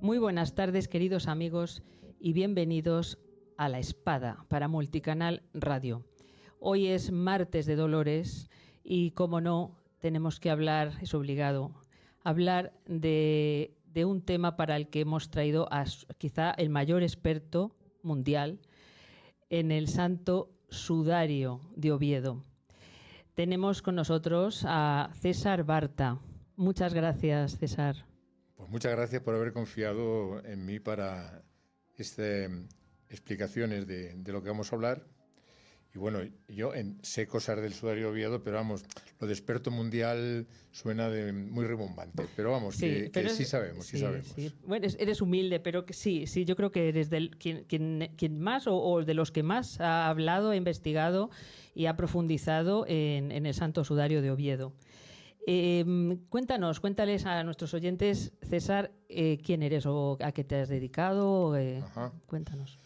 Muy buenas tardes, queridos amigos, y bienvenidos a La Espada para Multicanal Radio. Hoy es martes de Dolores y, como no, tenemos que hablar, es obligado, hablar de un tema para el que hemos traído a quizá el mayor experto mundial en el Santo Sudario de Oviedo. Tenemos con nosotros a César Barta. Muchas gracias, César. Pues muchas gracias por haber confiado en mí para estas explicaciones de lo que vamos a hablar. Y bueno, yo sé cosas del Sudario de Oviedo, pero vamos, lo de experto mundial suena muy rimbombante. Pero vamos, sí, que sí sabemos, sí sabemos. Sí. Bueno, eres humilde, pero que sí, yo creo que eres quien más o de los que más ha hablado, ha investigado y ha profundizado en el Santo Sudario de Oviedo. Cuéntales a nuestros oyentes, César, quién eres o a qué te has dedicado. Cuéntanos.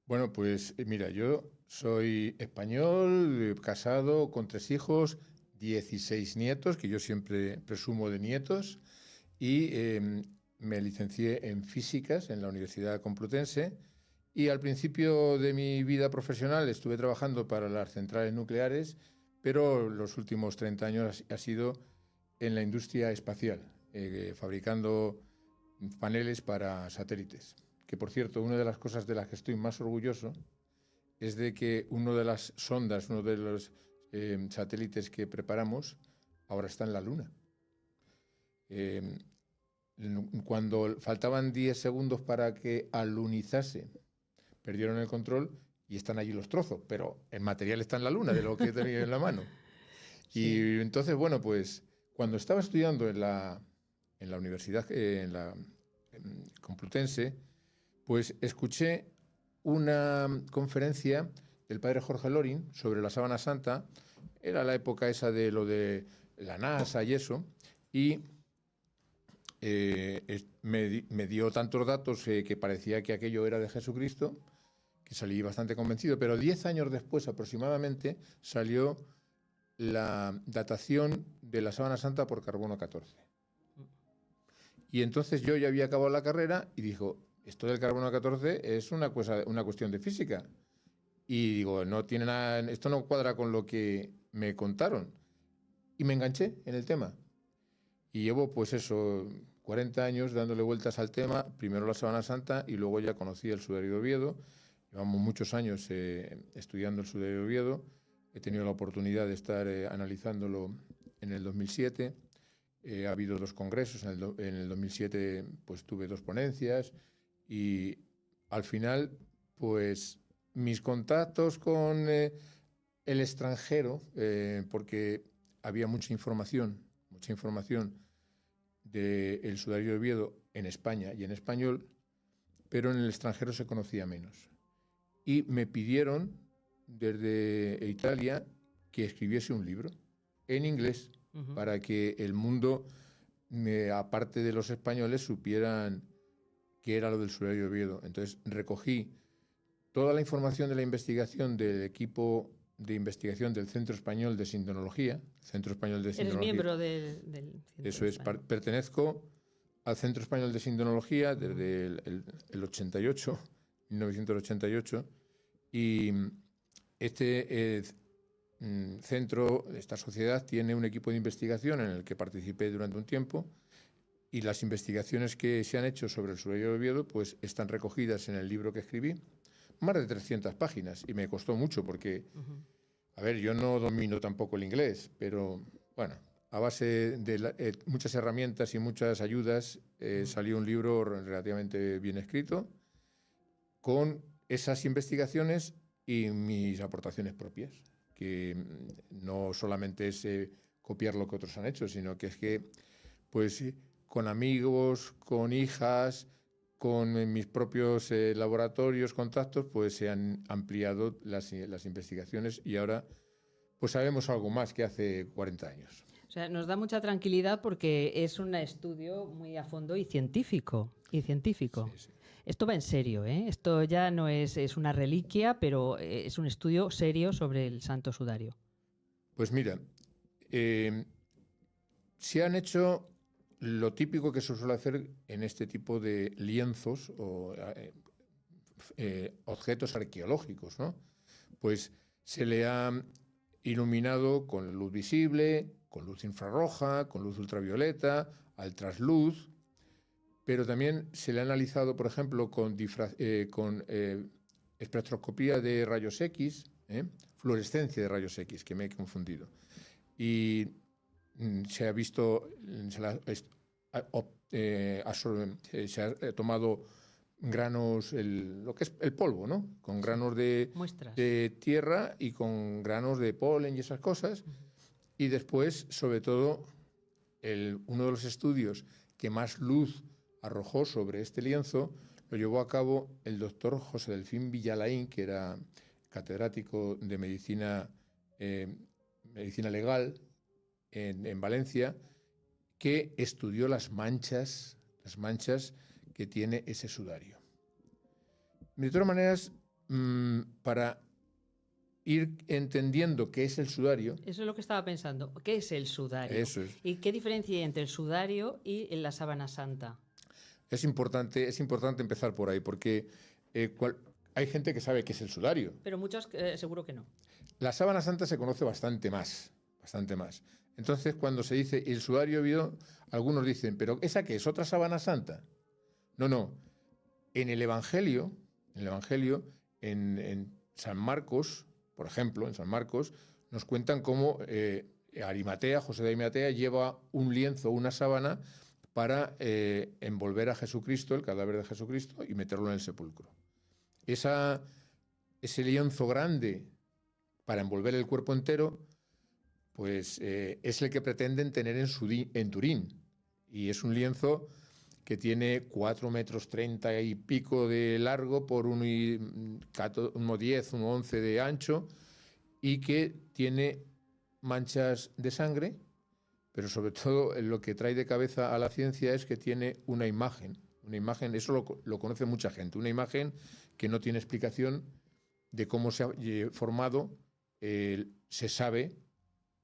Bueno, pues mira, yo soy español, casado, con 3 hijos, 16 nietos, que yo siempre presumo de nietos, y me licencié en físicas en la Universidad Complutense, y al principio de mi vida profesional estuve trabajando para las centrales nucleares, pero los últimos 30 años ha sido en la industria espacial, fabricando paneles para satélites. Que, por cierto, una de las cosas de las que estoy más orgulloso es de que una de las sondas, uno de los satélites que preparamos, ahora está en la Luna. Cuando faltaban 10 segundos para que alunizase, perdieron el control y están allí los trozos, pero el material está en la Luna, de lo que tenía en la mano. Sí. Y entonces, bueno, pues cuando estaba estudiando en la universidad, en la Complutense, pues escuché una conferencia del padre Jorge Loring sobre la Sábana Santa. Era la época esa de lo de la NASA y eso, y me dio tantos datos que parecía que aquello era de Jesucristo, que salí bastante convencido, pero 10 años después aproximadamente salió la datación de la Sábana Santa por carbono 14. Y entonces yo ya había acabado la carrera y dijo, esto del carbono 14 es una cuestión de física. Y digo, no tiene nada, esto no cuadra con lo que me contaron. Y me enganché en el tema. Y llevo, pues eso, 40 años dándole vueltas al tema, primero la Sábana Santa y luego ya conocí el Sudario de Oviedo. Llevamos muchos años estudiando el Sudario de Oviedo. He tenido la oportunidad de estar analizándolo en el 2007. Ha habido 2 congresos. En el 2007 pues tuve 2 ponencias y al final pues mis contactos con el extranjero, porque había mucha información del Sudario de Oviedo en España y en español, pero en el extranjero se conocía menos. Y me pidieron desde Italia que escribiese un libro en inglés para que el mundo, aparte de los españoles, supieran qué era lo del Sudario de Oviedo. Entonces recogí toda la información de la investigación del equipo de investigación del Centro Español de Sindonología. Eres miembro del Centro Eso es, pertenezco al Centro Español de Sindonología desde el 88, 1988, y este centro, esta sociedad, tiene un equipo de investigación en el que participé durante un tiempo, y las investigaciones que se han hecho sobre el Sudario de Oviedo pues están recogidas en el libro que escribí, más de 300 páginas, y me costó mucho porque, a ver, yo no domino tampoco el inglés, pero bueno, a base de muchas herramientas y muchas ayudas salió un libro relativamente bien escrito con esas investigaciones y mis aportaciones propias, que no solamente es copiar lo que otros han hecho, sino que es que, pues, con amigos, con hijas, con mis propios laboratorios, contactos, pues se han ampliado las investigaciones y ahora pues sabemos algo más que hace 40 años. O sea, nos da mucha tranquilidad porque es un estudio muy a fondo y científico. Sí, sí. Esto va en serio, ¿eh? Esto ya no es una reliquia, pero es un estudio serio sobre el Santo Sudario. Pues mira, se han hecho lo típico que se suele hacer en este tipo de lienzos o objetos arqueológicos, ¿no? Pues se le ha iluminado con luz visible, con luz infrarroja, con luz ultravioleta, al trasluz, pero también se le ha analizado, por ejemplo, con espectroscopía de rayos X, fluorescencia de rayos X, que me he confundido. Y se ha visto, se ha tomado granos, lo que es el polvo, ¿no? Con granos de tierra y con granos de polen y esas cosas. Y después, sobre todo, uno de los estudios que más luz arrojó sobre este lienzo lo llevó a cabo el doctor José Delfín Villalain, que era catedrático de medicina legal en Valencia, que estudió las manchas que tiene ese sudario. De todas maneras, para ir entendiendo qué es el sudario... Eso es lo que estaba pensando. ¿Qué es el sudario? Eso es. ¿Y qué diferencia hay entre el sudario y la sábana santa? Es importante empezar por ahí, porque hay gente que sabe qué es el sudario. Pero muchos seguro que no. La sábana santa se conoce bastante más. Entonces, cuando se dice el sudario, algunos dicen, ¿pero esa qué es? ¿Otra sábana santa? No. En el Evangelio, en San Marcos, por ejemplo, en San Marcos, nos cuentan cómo José de Arimatea lleva un lienzo, una sábana, para envolver a Jesucristo, el cadáver de Jesucristo, y meterlo en el sepulcro. Ese lienzo grande para envolver el cuerpo entero, pues es el que pretenden tener en Turín. Y es un lienzo que tiene 4,30 metros y pico de largo por 1,10, 1,11 de ancho, y que tiene manchas de sangre, pero sobre todo lo que trae de cabeza a la ciencia es que tiene una imagen, eso lo conoce mucha gente, una imagen que no tiene explicación de cómo se ha formado. Se sabe,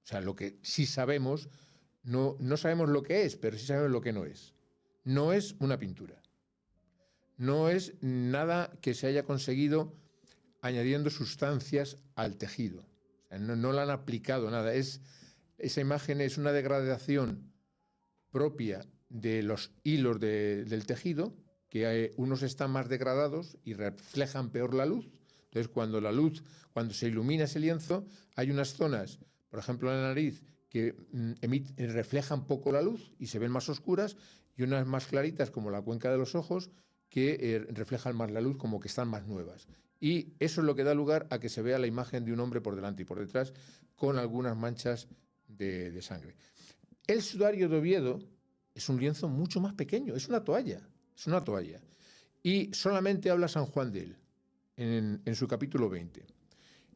o sea, lo que sí sabemos, no sabemos lo que es, pero sí sabemos lo que no es. No es una pintura. No es nada que se haya conseguido añadiendo sustancias al tejido. O sea, no le han aplicado nada. Esa imagen es una degradación propia de los hilos del tejido, que unos están más degradados y reflejan peor la luz. Entonces, cuando se ilumina ese lienzo, hay unas zonas, por ejemplo en la nariz, que reflejan poco la luz y se ven más oscuras, y unas más claritas, como la cuenca de los ojos, que reflejan más la luz, como que están más nuevas. Y eso es lo que da lugar a que se vea la imagen de un hombre por delante y por detrás, con algunas manchas de sangre. El sudario de Oviedo es un lienzo mucho más pequeño, es una toalla. Y solamente habla San Juan de él, en su capítulo 20,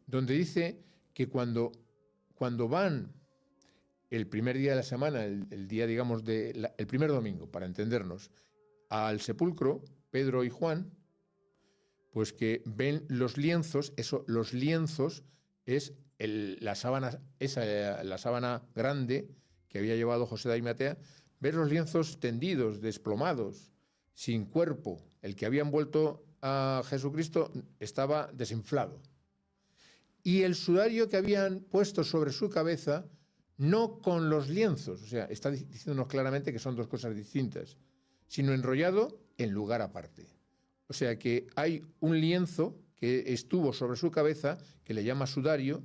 donde dice que cuando van el primer día de la semana, el día, digamos, el primer domingo, para entendernos, al sepulcro, Pedro y Juan, pues que ven los lienzos. Los lienzos es la sábana grande que había llevado José de Arimatea. Ver los lienzos tendidos, desplomados, sin cuerpo. El que había envuelto a Jesucristo estaba desinflado. Y el sudario que habían puesto sobre su cabeza, no con los lienzos, o sea, está diciéndonos claramente que son dos cosas distintas, sino enrollado en lugar aparte. O sea que hay un lienzo que estuvo sobre su cabeza, que le llama sudario,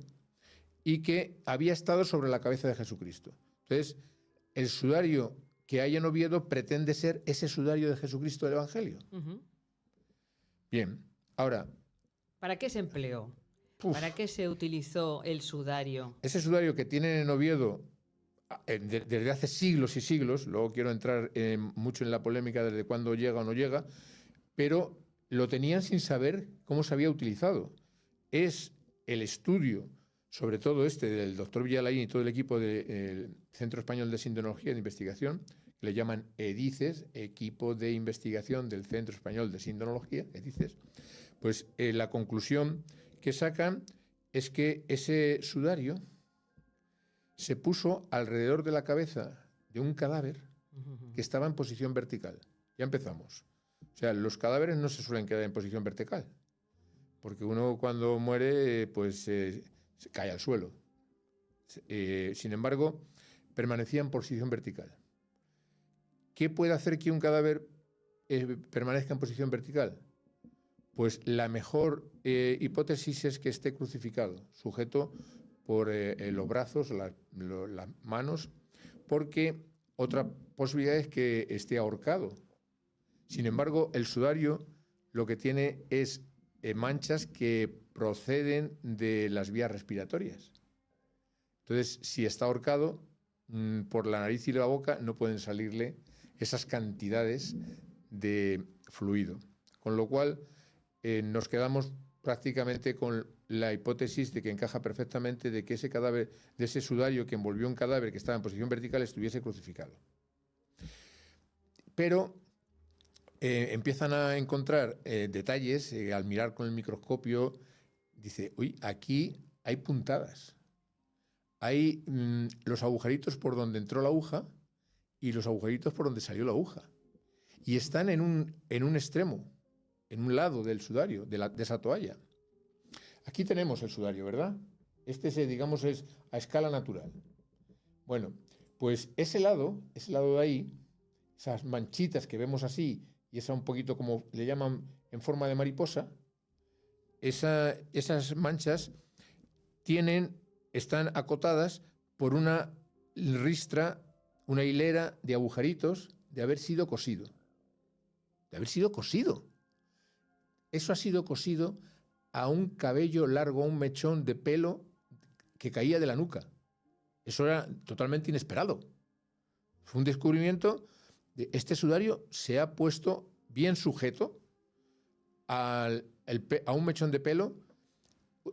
y que había estado sobre la cabeza de Jesucristo. Entonces, el sudario que hay en Oviedo pretende ser ese sudario de Jesucristo del Evangelio. Uh-huh. Bien, ahora... ¿Para qué se empleó? ¿Para qué se utilizó el sudario? Ese sudario que tienen en Oviedo desde hace siglos y siglos, luego quiero entrar mucho en la polémica desde cuándo llega o no llega, pero lo tenían sin saber cómo se había utilizado. Es el estudio, sobre todo del doctor Villalain y todo el equipo del Centro Español de Sindonología de Investigación, que le llaman EDICES, Equipo de Investigación del Centro Español de Sindonología, EDICES, pues la conclusión que sacan es que ese sudario se puso alrededor de la cabeza de un cadáver que estaba en posición vertical. Ya empezamos. O sea, los cadáveres no se suelen quedar en posición vertical, porque uno cuando muere, pues se cae al suelo. Sin embargo, permanecía en posición vertical. ¿Qué puede hacer que un cadáver permanezca en posición vertical? Pues la mejor hipótesis es que esté crucificado, sujeto por los brazos, las manos, porque otra posibilidad es que esté ahorcado. Sin embargo, el sudario lo que tiene es manchas que proceden de las vías respiratorias. Entonces, si está ahorcado, por la nariz y la boca no pueden salirle esas cantidades de fluido. Con lo cual, nos quedamos prácticamente con la hipótesis de que encaja perfectamente de que ese cadáver, de ese sudario que envolvió un cadáver que estaba en posición vertical, estuviese crucificado. Pero empiezan a encontrar detalles, al mirar con el microscopio, dice, uy, aquí hay puntadas. Hay los agujeritos por donde entró la aguja y los agujeritos por donde salió la aguja. Y están en un extremo, en un lado del sudario, de esa toalla. Aquí tenemos el sudario, ¿verdad? Este, digamos, es a escala natural. Bueno, pues ese lado de ahí, esas manchitas que vemos así, y esa un poquito como le llaman en forma de mariposa, esas manchas están acotadas por una ristra, una hilera de agujeritos de haber sido cosido. De haber sido cosido. Eso ha sido cosido a un cabello largo, a un mechón de pelo que caía de la nuca. Eso era totalmente inesperado. Fue un descubrimiento. Este sudario se ha puesto bien sujeto a un mechón de pelo,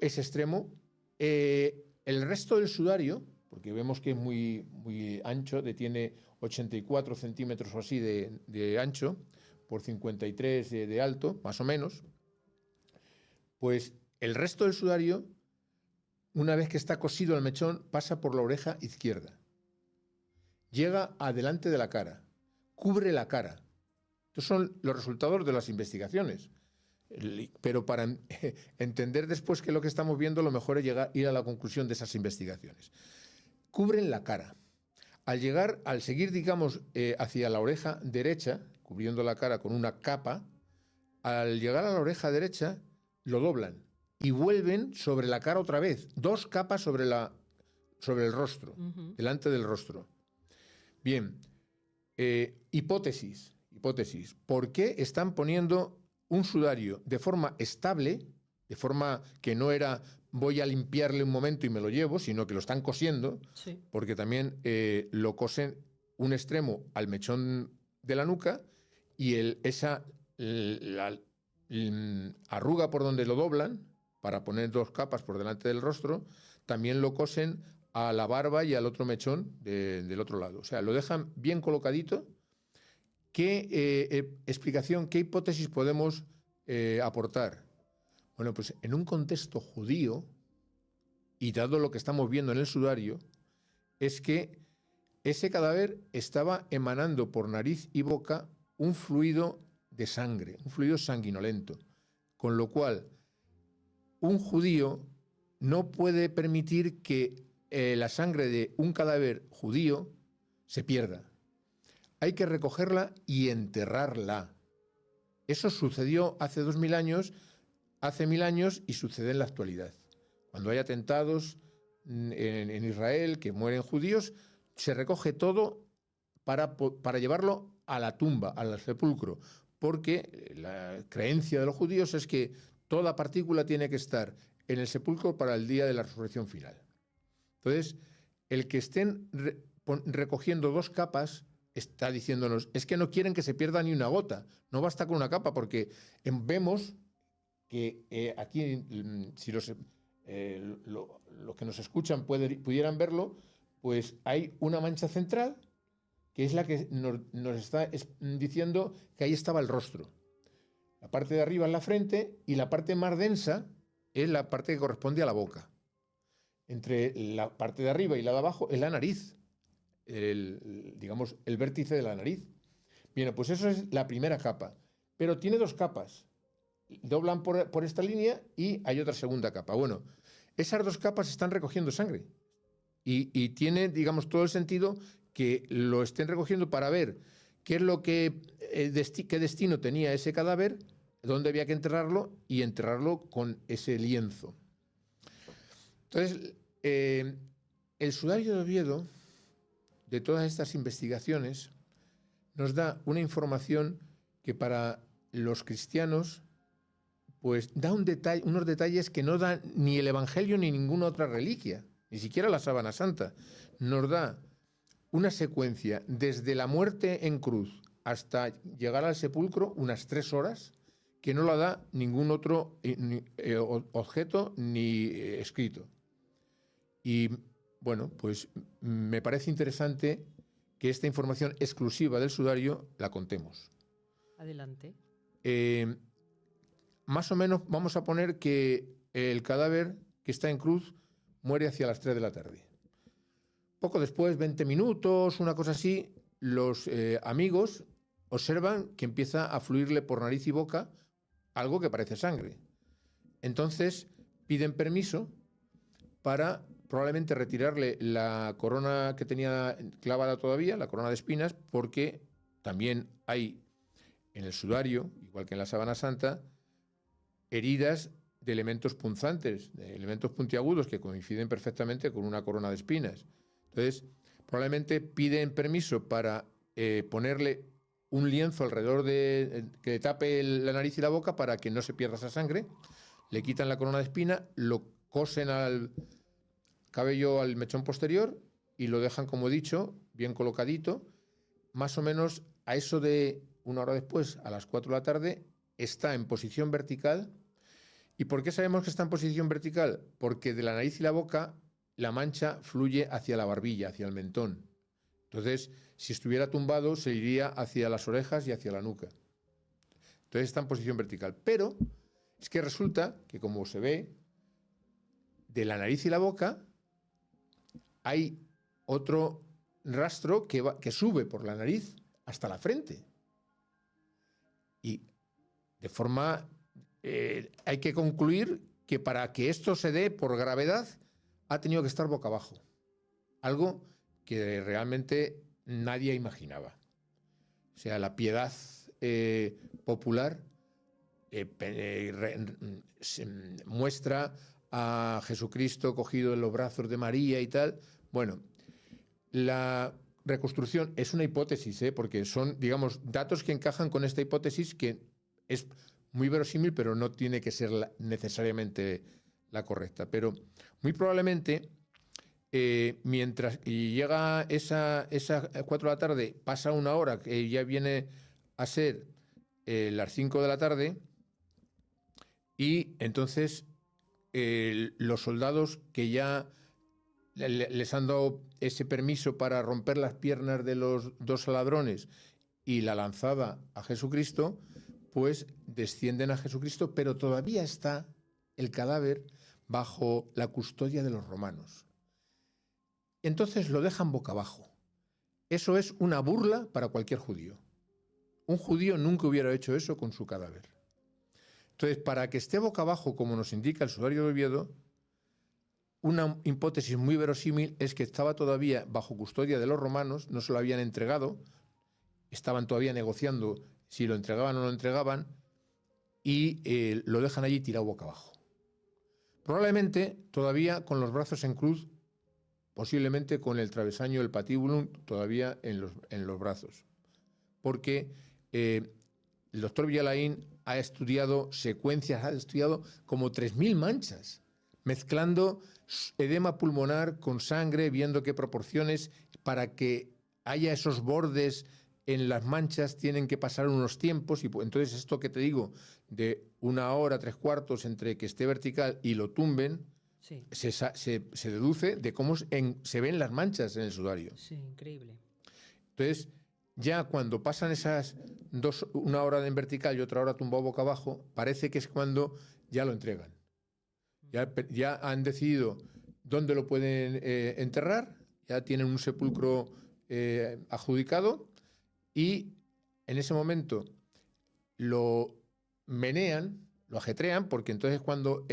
ese extremo. El resto del sudario, porque vemos que es muy, muy ancho, tiene 84 centímetros o así de ancho, por 53 de alto, más o menos, pues el resto del sudario, una vez que está cosido el mechón, pasa por la oreja izquierda. Llega adelante de la cara, cubre la cara. Estos son los resultados de las investigaciones. Pero para entender después qué es lo que estamos viendo, lo mejor es ir a la conclusión de esas investigaciones. Cubren la cara. Al seguir, digamos, hacia la oreja derecha, cubriendo la cara con una capa, al llegar a la oreja derecha, lo doblan y vuelven sobre la cara otra vez. 2 capas sobre el rostro, delante del rostro. Bien, hipótesis. ¿Por qué están poniendo un sudario de forma estable, de forma que no era voy a limpiarle un momento y me lo llevo, sino que lo están cosiendo, sí, porque también lo cosen un extremo al mechón de la nuca y esa arruga por donde lo doblan para poner 2 capas por delante del rostro, también lo cosen a la barba y al otro mechón del otro lado. O sea, lo dejan bien colocadito. ¿Qué explicación, qué hipótesis podemos aportar? Bueno, pues en un contexto judío, y dado lo que estamos viendo en el sudario, es que ese cadáver estaba emanando por nariz y boca un fluido de sangre, un fluido sanguinolento, con lo cual un judío no puede permitir que la sangre de un cadáver judío se pierda. Hay que recogerla y enterrarla. Eso sucedió hace 2000 años, hace 1000 años y sucede en la actualidad. Cuando hay atentados en Israel, que mueren judíos, se recoge todo para llevarlo a la tumba, al sepulcro, porque la creencia de los judíos es que toda partícula tiene que estar en el sepulcro para el día de la resurrección final. Entonces, el que estén recogiendo 2 capas está diciéndonos, es que no quieren que se pierda ni una gota, no basta con una capa, porque vemos que aquí, si los que nos escuchan pudieran verlo, pues hay una mancha central, que es la que nos está diciendo que ahí estaba el rostro. La parte de arriba es la frente y la parte más densa es la parte que corresponde a la boca. Entre la parte de arriba y la de abajo es la nariz. digamos, el vértice de la nariz. Bien, pues eso es la primera capa, pero tiene dos capas. Doblan por esta línea y hay otra segunda capa. Bueno, esas dos capas están recogiendo sangre y tiene, digamos, todo el sentido que lo estén recogiendo para ver qué es lo que, qué destino tenía ese cadáver, dónde había que enterrarlo y enterrarlo con ese lienzo. Entonces, el sudario de Oviedo, de todas estas investigaciones, nos da una información que para los cristianos pues da unos detalles que no da ni el Evangelio ni ninguna otra reliquia, ni siquiera la Sábana Santa. Nos da una secuencia desde la muerte en cruz hasta llegar al sepulcro, unas 3 horas, que no la da ningún otro objeto ni escrito. Y bueno, pues me parece interesante que esta información exclusiva del sudario la contemos. Adelante. Más o menos vamos a poner que el cadáver que está en cruz muere hacia las 3 de la tarde. Poco después, 20 minutos, una cosa así, los amigos observan que empieza a fluirle por nariz y boca algo que parece sangre. Entonces piden permiso para probablemente retirarle la corona que tenía clavada todavía, la corona de espinas, porque también hay en el sudario, igual que en la Sábana Santa, heridas de elementos punzantes, de elementos puntiagudos que coinciden perfectamente con una corona de espinas. Entonces, probablemente piden permiso para ponerle un lienzo alrededor que tape la nariz y la boca para que no se pierda esa sangre. Le quitan la corona de espina, lo cosen al cabello, al mechón posterior y lo dejan, como he dicho, bien colocadito. Más o menos a eso de una hora después, a las 4 de la tarde, está en posición vertical. ¿Y por qué sabemos que está en posición vertical? Porque de la nariz y la boca la mancha fluye hacia la barbilla, hacia el mentón. Entonces, si estuviera tumbado, se iría hacia las orejas y hacia la nuca. Entonces está en posición vertical. Pero es que resulta que, como se ve, de la nariz y la boca hay otro rastro que sube por la nariz hasta la frente. Y de forma... hay que concluir que para que esto se dé por gravedad ha tenido que estar boca abajo. Algo que realmente nadie imaginaba. O sea, la piedad popular muestra a Jesucristo cogido en los brazos de María y tal. Bueno, la reconstrucción es una hipótesis, porque son, digamos, datos que encajan con esta hipótesis que es muy verosímil, pero no tiene que ser necesariamente la correcta. Pero muy probablemente, mientras llega esa 4 de la tarde, pasa una hora, que ya viene a ser las 5 de la tarde, y entonces los soldados que ya les han dado ese permiso para romper las piernas de los 2 ladrones y la lanzada a Jesucristo, pues descienden a Jesucristo, pero todavía está el cadáver bajo la custodia de los romanos. Entonces lo dejan boca abajo. Eso es una burla para cualquier judío. Un judío nunca hubiera hecho eso con su cadáver. Entonces, para que esté boca abajo, como nos indica el sudario de Oviedo, una hipótesis muy verosímil es que estaba todavía bajo custodia de los romanos, no se lo habían entregado, estaban todavía negociando si lo entregaban o no lo entregaban, y lo dejan allí tirado boca abajo. Probablemente todavía con los brazos en cruz, posiblemente con el travesaño, el patíbulum, todavía en los brazos. Porque el doctor Villalain ha estudiado secuencias, ha estudiado como 3.000 manchas, mezclando edema pulmonar con sangre, viendo qué proporciones, para que haya esos bordes en las manchas tienen que pasar unos tiempos, y entonces esto que te digo, de 1 hora, 3/4 entre que esté vertical y lo tumben, sí, se deduce de cómo se ven las manchas en el sudario. Sí, increíble. Entonces, ya cuando pasan esas 1 hora en vertical y otra hora tumbado boca abajo, parece que es cuando ya lo entregan. Ya han decidido dónde lo pueden enterrar, ya tienen un sepulcro adjudicado, y en ese momento lo menean, lo ajetrean, porque entonces cuando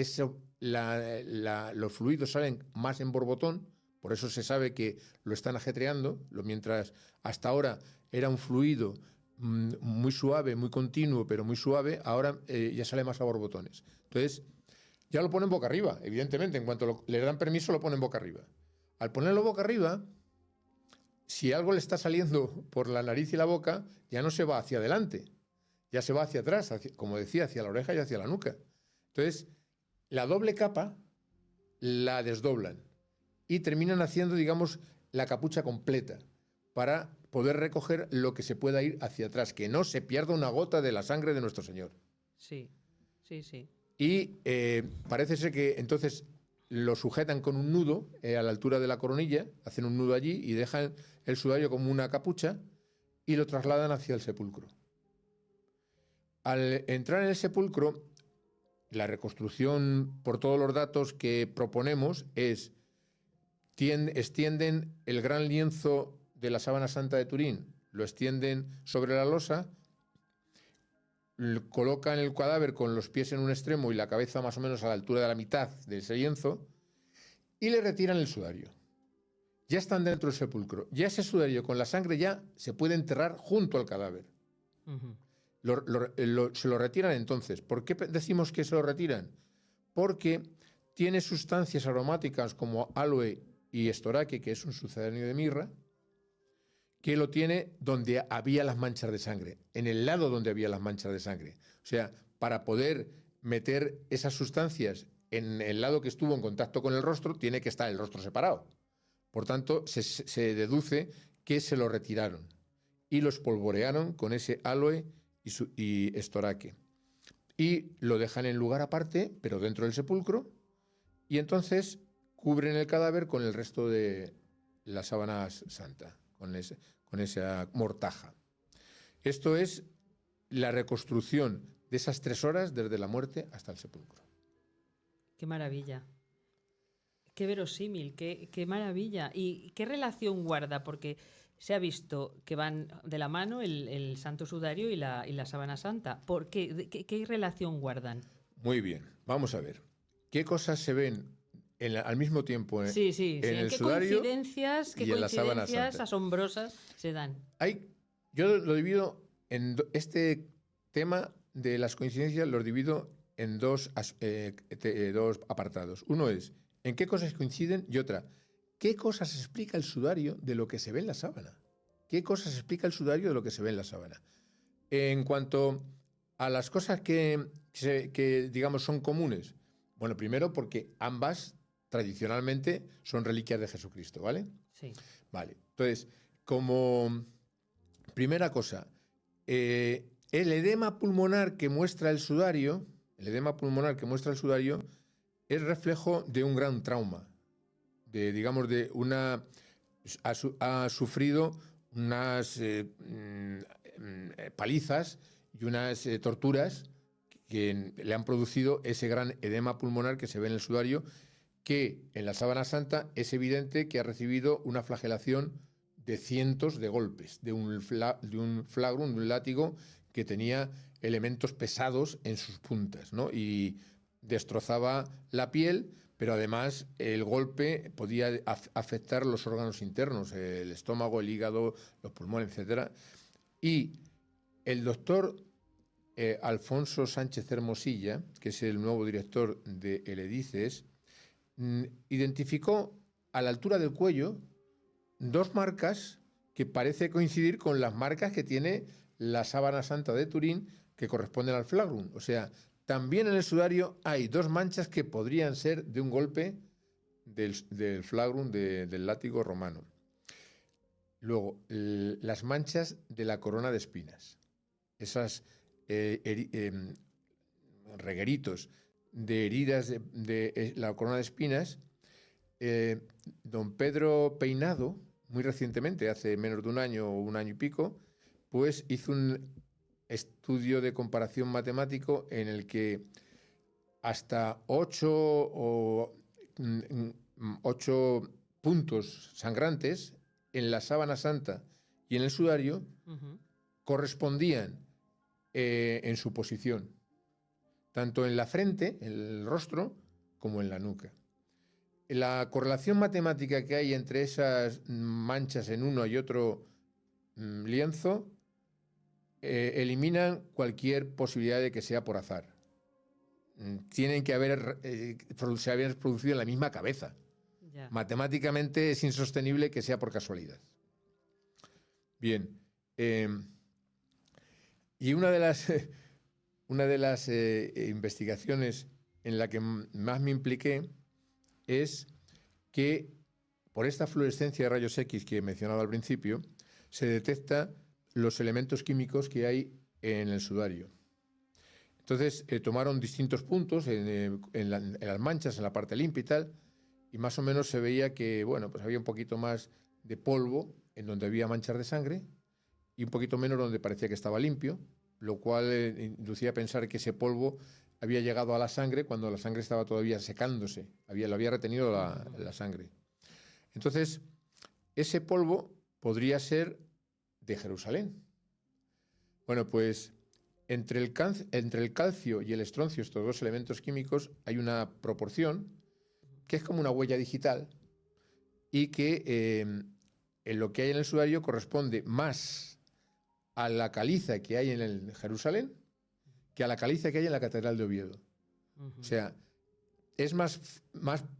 los fluidos salen más en borbotón, por eso se sabe que lo están ajetreando, mientras hasta ahora era un fluido muy suave, muy continuo, pero muy suave, ahora ya sale más a borbotones. Entonces, ya lo ponen boca arriba, evidentemente, en cuanto le dan permiso lo ponen boca arriba. Al ponerlo boca arriba, si algo le está saliendo por la nariz y la boca, ya no se va hacia adelante, ya se va hacia atrás, como decía, hacia la oreja y hacia la nuca. Entonces, la doble capa la desdoblan y terminan haciendo, digamos, la capucha completa para poder recoger lo que se pueda ir hacia atrás, que no se pierda una gota de la sangre de nuestro Señor. Sí, sí, sí. Y parece ser que entonces lo sujetan con un nudo a la altura de la coronilla, hacen un nudo allí y dejan el sudario como una capucha y lo trasladan hacia el sepulcro. Al entrar en el sepulcro, la reconstrucción, por todos los datos que proponemos, extienden el gran lienzo de la sábana santa de Turín, lo extienden sobre la losa, colocan el cadáver con los pies en un extremo y la cabeza más o menos a la altura de la mitad de ese lienzo y le retiran el sudario. Ya están dentro del sepulcro. Ya ese sudario con la sangre ya se puede enterrar junto al cadáver. Ujú. Se lo retiran entonces. ¿Por qué decimos que se lo retiran? Porque tiene sustancias aromáticas como aloe y estoraque, que es un sucedáneo de mirra, que lo tiene donde había las manchas de sangre, en el lado donde había las manchas de sangre. O sea, para poder meter esas sustancias en el lado que estuvo en contacto con el rostro, tiene que estar el rostro separado. Por tanto, se deduce que se lo retiraron y lo espolvorearon con ese aloe y estoraque. Y lo dejan en lugar aparte, pero dentro del sepulcro, y entonces cubren el cadáver con el resto de la sábana santa, con esa mortaja. Esto es la reconstrucción de esas 3 horas desde la muerte hasta el sepulcro. Qué maravilla. Qué verosímil, qué maravilla. ¿Y qué relación guarda? Porque se ha visto que van de la mano el Santo Sudario y la Sábana Santa. ¿Por qué? ¿Qué relación guardan? Muy bien, vamos a ver. ¿Qué cosas se ven al mismo tiempo en Sí. el ¿Qué sudario coincidencias, y en la sábana santa? asombrosas se dan? Yo lo divido en este tema de las coincidencias, los divido en dos apartados. Uno es en qué cosas coinciden y otra, ¿qué cosas explica el sudario de lo que se ve en la sábana? ¿Qué cosas explica el sudario de lo que se ve en la sábana? En cuanto a las cosas que digamos, son comunes, bueno, primero porque ambas tradicionalmente son reliquias de Jesucristo, ¿vale? Sí. Vale, entonces, como primera cosa, el edema pulmonar que muestra el sudario, es reflejo de un gran trauma, ha sufrido unas palizas y unas torturas que le han producido ese gran edema pulmonar que se ve en el sudario, que en la sábana santa es evidente que ha recibido una flagelación de cientos de golpes, de un flagrum, de un látigo que tenía elementos pesados en sus puntas, ¿no? Y destrozaba la piel, pero además el golpe podía afectar los órganos internos, el estómago, el hígado, los pulmones, etc. Y el doctor Alfonso Sánchez Hermosilla, que es el nuevo director de El EDICES, identificó a la altura del cuello 2 marcas que parece coincidir con las marcas que tiene la sábana santa de Turín, que corresponden al flagrum. O sea, también en el sudario hay 2 manchas que podrían ser de un golpe del flagrum, del látigo romano. Luego, las manchas de la corona de espinas. Esas regueritos de heridas de la corona de espinas. Don Pedro Peinado, muy recientemente, hace menos de un año o un año y pico, pues hizo un estudio de comparación matemático en el que hasta 8 puntos sangrantes en la sábana santa y en el sudario correspondían en su posición, tanto en la frente, en el rostro, como en la nuca. La correlación matemática que hay entre esas manchas en uno y otro lienzo eliminan cualquier posibilidad de que sea por azar. Tienen que se haber producido en la misma cabeza. Ya. Matemáticamente es insostenible que sea por casualidad. Bien. Y una de las investigaciones en la que más me impliqué es que por esta fluorescencia de rayos X que he mencionado al principio, se detecta los elementos químicos que hay en el sudario. Entonces tomaron distintos puntos en las manchas, en la parte limpia y tal, y más o menos se veía que, bueno, pues había un poquito más de polvo en donde había manchas de sangre y un poquito menos donde parecía que estaba limpio, lo cual inducía a pensar que ese polvo había llegado a la sangre cuando la sangre estaba todavía secándose, lo había retenido la sangre. Entonces, ese polvo podría ser de Jerusalén. Bueno, pues entre el calcio y el estroncio, estos dos elementos químicos, hay una proporción que es como una huella digital y que en lo que hay en el sudario corresponde más a la caliza que hay en el Jerusalén que a la caliza que hay en la Catedral de Oviedo. O sea, es más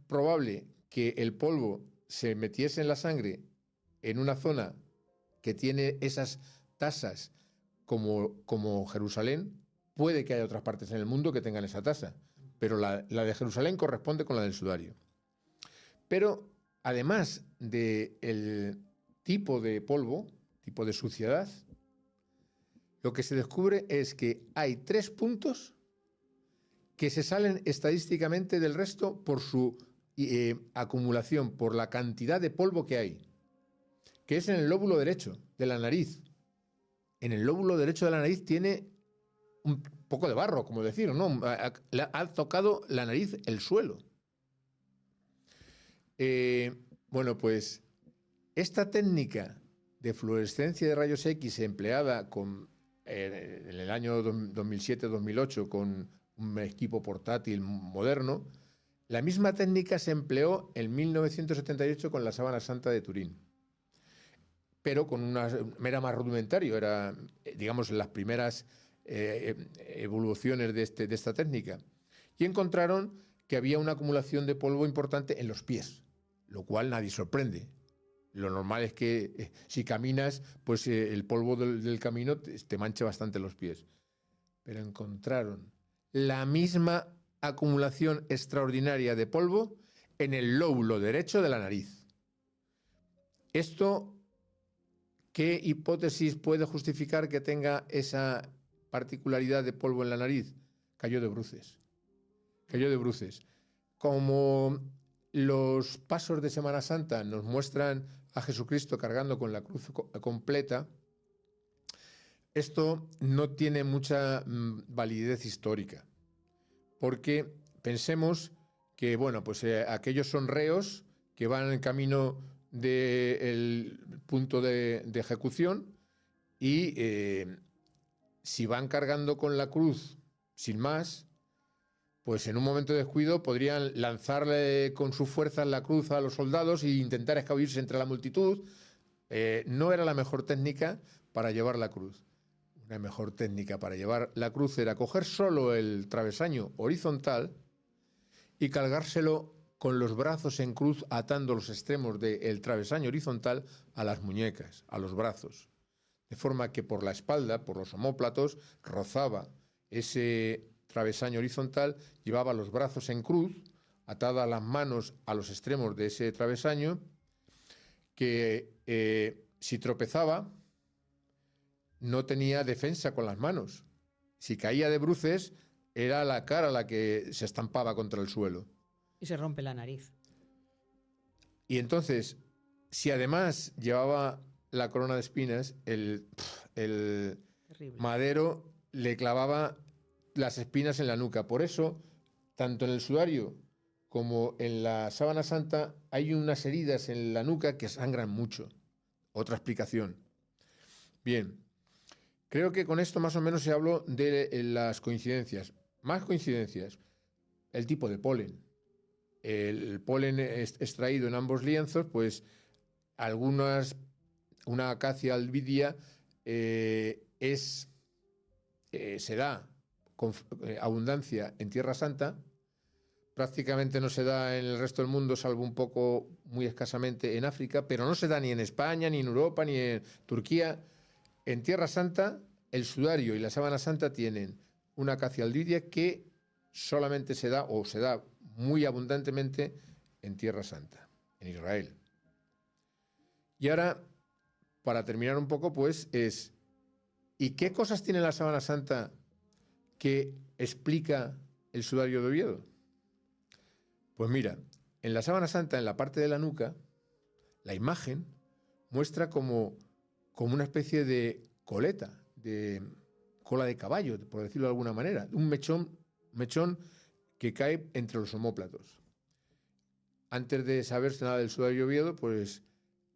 probable que el polvo se metiese en la sangre en una zona que tiene esas tasas como Jerusalén. Puede que haya otras partes en el mundo que tengan esa tasa, pero la de Jerusalén corresponde con la del sudario. Pero además del tipo de polvo, tipo de suciedad, lo que se descubre es que hay 3 puntos que se salen estadísticamente del resto por su acumulación, por la cantidad de polvo que hay, que es en el lóbulo derecho de la nariz. En el lóbulo derecho de la nariz tiene un poco de barro, como decir, ¿no? Ha tocado la nariz el suelo. Bueno, pues esta técnica de fluorescencia de rayos X empleada en el año 2007-2008 con un equipo portátil moderno, la misma técnica se empleó en 1978 con la sábana santa de Turín, pero era más rudimentario, era, digamos, las primeras evoluciones de esta técnica, y encontraron que había una acumulación de polvo importante en los pies, lo cual nadie sorprende. Lo normal es que si caminas, pues el polvo del camino te manche bastante los pies. Pero encontraron la misma acumulación extraordinaria de polvo en el lóbulo derecho de la nariz. ¿Esto qué hipótesis puede justificar que tenga esa particularidad de polvo en la nariz? Cayó de bruces. Cayó de bruces. Como los pasos de Semana Santa nos muestran a Jesucristo cargando con la cruz completa, esto no tiene mucha validez histórica, porque pensemos que, bueno, pues aquellos son reos que van en camino del punto de ejecución y si van cargando con la cruz sin más, pues en un momento de descuido podrían lanzarle con sus fuerzas la cruz a los soldados e intentar escabullirse entre la multitud. No era la mejor técnica para llevar la cruz. Una mejor técnica para llevar la cruz era coger solo el travesaño horizontal y cargárselo con los brazos en cruz, atando los extremos del travesaño horizontal a las muñecas, a los brazos, de forma que por la espalda, por los omóplatos, rozaba ese travesaño horizontal, llevaba los brazos en cruz, atadas las manos a los extremos de ese travesaño, que si tropezaba no tenía defensa con las manos. Si caía de bruces, era la cara la que se estampaba contra el suelo. Y se rompe la nariz. Y entonces, si además llevaba la corona de espinas, el madero le clavaba las espinas en la nuca. Por eso, tanto en el sudario como en la sábana santa hay unas heridas en la nuca que sangran mucho. otra explicación. Bien, creo que con esto más o menos se habló de las coincidencias. Más coincidencias, el tipo de polen. El polen extraído en ambos lienzos, pues una acacia albidia se da con abundancia en Tierra Santa, prácticamente no se da en el resto del mundo, salvo un poco, muy escasamente, en África, pero no se da ni en España, ni en Europa, ni en Turquía. En Tierra Santa, el sudario y la sábana santa tienen una acacia albidia que solamente se da, o se da muy abundantemente, en Tierra Santa, en Israel. Y ahora, para terminar un poco, pues ¿y qué cosas tiene la sábana santa que explica el sudario de Oviedo? Pues mira, en la sábana santa, en la parte de la nuca, la imagen muestra como una especie de coleta, de cola de caballo, por decirlo de alguna manera, un mechón que cae entre los omóplatos. Antes de saberse nada del sudario de Oviedo, pues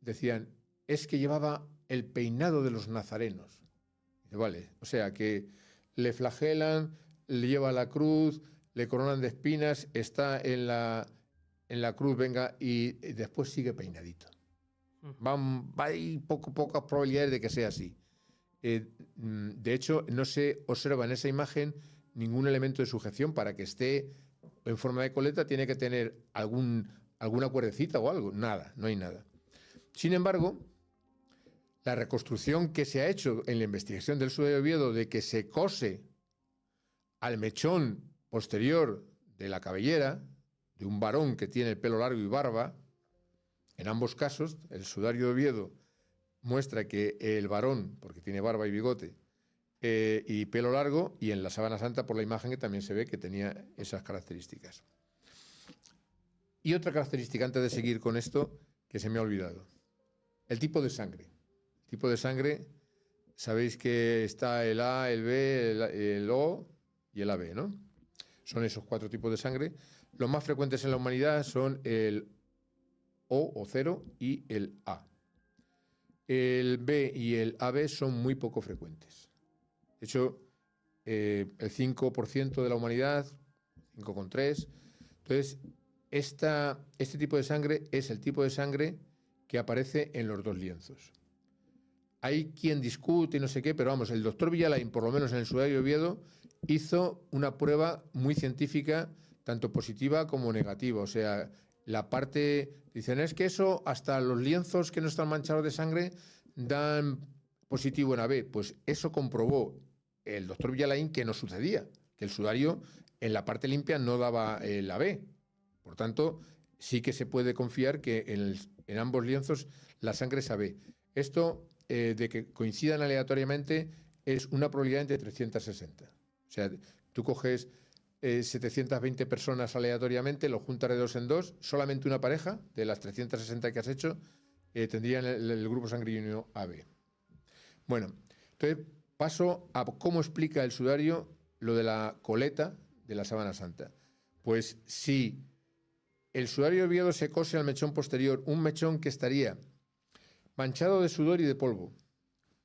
decían, es que llevaba el peinado de los nazarenos. Dice, vale, o sea que le flagelan, le lleva la cruz, le coronan de espinas, está en la cruz, venga, y después sigue peinadito. Hay pocas probabilidades de que sea así. De hecho, no se observa en esa imagen ningún elemento de sujeción. Para que esté en forma de coleta tiene que tener alguna cuerdecita o algo. Nada, no hay nada. Sin embargo, la reconstrucción que se ha hecho en la investigación del sudario de Oviedo de que se cose al mechón posterior de la cabellera de un varón que tiene el pelo largo y barba, en ambos casos, el sudario de Oviedo muestra que el varón, porque tiene barba y bigote, y pelo largo, y en la sábana santa, por la imagen, que también se ve que tenía esas características. Y otra característica, antes de seguir con esto, que se me ha olvidado. El tipo de sangre. El tipo de sangre, sabéis que está el A, el B, el O y el AB, ¿no? Son esos 4 tipos de sangre. Los más frecuentes en la humanidad son el O 0 y el A. El B y el AB son muy poco frecuentes. De hecho, el 5% de la humanidad, 5,3%. Entonces, este tipo de sangre es el tipo de sangre que aparece en los 2 lienzos. Hay quien discute y no sé qué, pero vamos, el doctor Villalain, por lo menos en el sudario de Oviedo, hizo una prueba muy científica, tanto positiva como negativa. O sea, la parte, dicen, es que eso, hasta los lienzos que no están manchados de sangre, dan positivo en AB. Pues eso comprobó el doctor Villalain que no sucedía, que el sudario en la parte limpia no daba el AB. Por tanto, sí que se puede confiar que en ambos lienzos la sangre es AB. Esto de que coincidan aleatoriamente es una probabilidad entre 360. O sea, tú coges 720 personas aleatoriamente, lo juntas de 2 en 2, solamente una pareja de las 360 que has hecho tendrían el grupo sanguíneo AB. Bueno, entonces paso a cómo explica el sudario lo de la coleta de la sábana santa. Pues si el sudario de Oviedo se cose al mechón posterior, un mechón que estaría manchado de sudor y de polvo,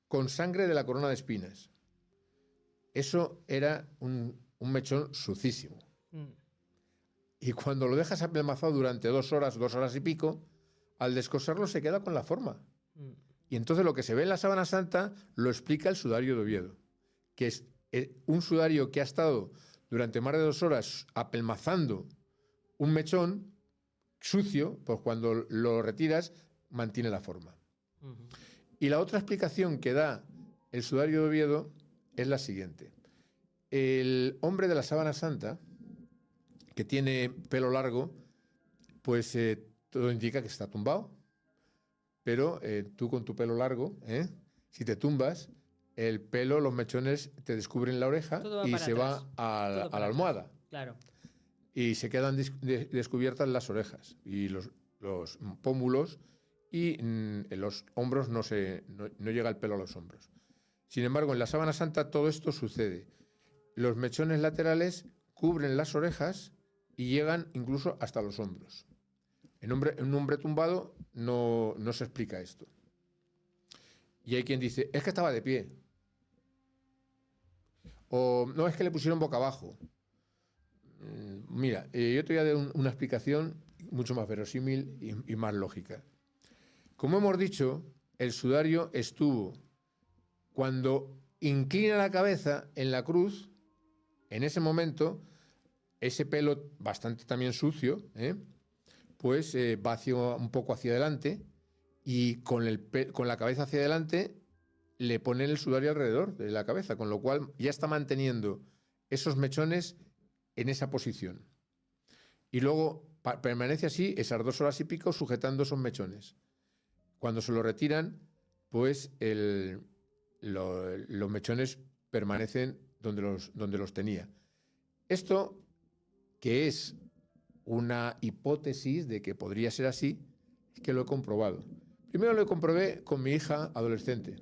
con sangre de la corona de espinas. Eso era un mechón sucísimo. Y cuando lo dejas apelmazado durante 2 horas y pico, al descoserlo se queda con la forma. Y entonces lo que se ve en la sábana santa lo explica el sudario de Oviedo, que es un sudario que ha estado durante más de 2 horas apelmazando un mechón sucio, pues cuando lo retiras mantiene la forma. Y la otra explicación que da el sudario de Oviedo es la siguiente. El hombre de la sábana santa, que tiene pelo largo, pues todo indica que está tumbado. Pero tú con tu pelo largo, si te tumbas, el pelo, los mechones te descubren la oreja y se va a la almohada. Claro. Y se quedan descubiertas las orejas y los pómulos, y en los hombros no llega el pelo a los hombros. Sin embargo, en la sábana santa todo esto sucede. Los mechones laterales cubren las orejas y llegan incluso hasta los hombros. En un hombre tumbado no se explica esto. Y hay quien dice, es que estaba de pie. O no, es que le pusieron boca abajo. Mira, yo te voy a dar una explicación mucho más verosímil y más lógica. Como hemos dicho, el sudario estuvo cuando inclina la cabeza en la cruz, en ese momento, ese pelo bastante también sucio, pues va un poco hacia adelante y con la cabeza hacia adelante le ponen el sudario alrededor de la cabeza, con lo cual ya está manteniendo esos mechones en esa posición. Y luego permanece así esas 2 horas y pico sujetando esos mechones. Cuando se lo retiran, pues los mechones permanecen donde los tenía. Esto, que es una hipótesis de que podría ser así, es que lo he comprobado. Primero lo comprobé con mi hija adolescente.